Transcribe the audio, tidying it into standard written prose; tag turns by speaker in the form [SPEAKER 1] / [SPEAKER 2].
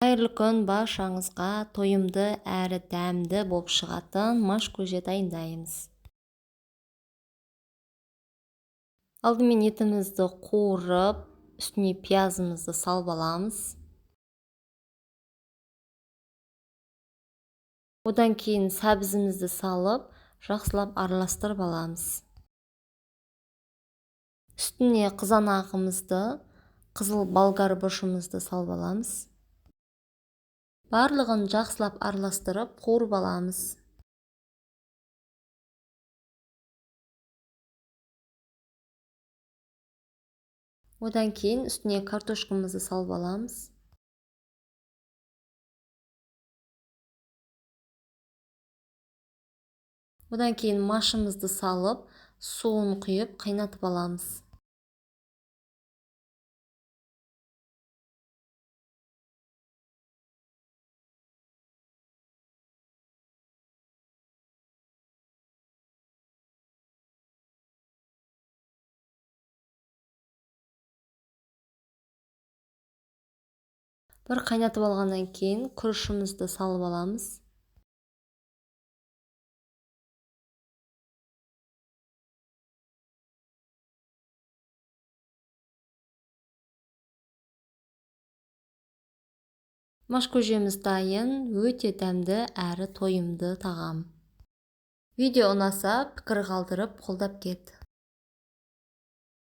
[SPEAKER 1] Қайырлы күн баршаңызға тойымды әрі дәмді болып шығатын маш көже дайындаймыз. Алдымен етімізді қуырып, үстіне пиязымызды салып аламыз. Одан кейін сәбізімізді салып, жақсылап араластырып аламыз. Үстіне қызанағымызды, қызыл болгар бұрышымызды салып аламыз. Барлығын жақсылап араластырып, қуырып аламыз. Одан кейін үстіне картошкамызды салып аламыз. Одан кейін машымызды салып, суын құйып, қайнатып аламыз. Бір қайнатып алғаннан кейін күрішімізді салып аламыз. Маш көжеміз дайын, өте дәмді әрі тойымды тағам. Видео ұнаса, пікір қалдырып, қолдап кет.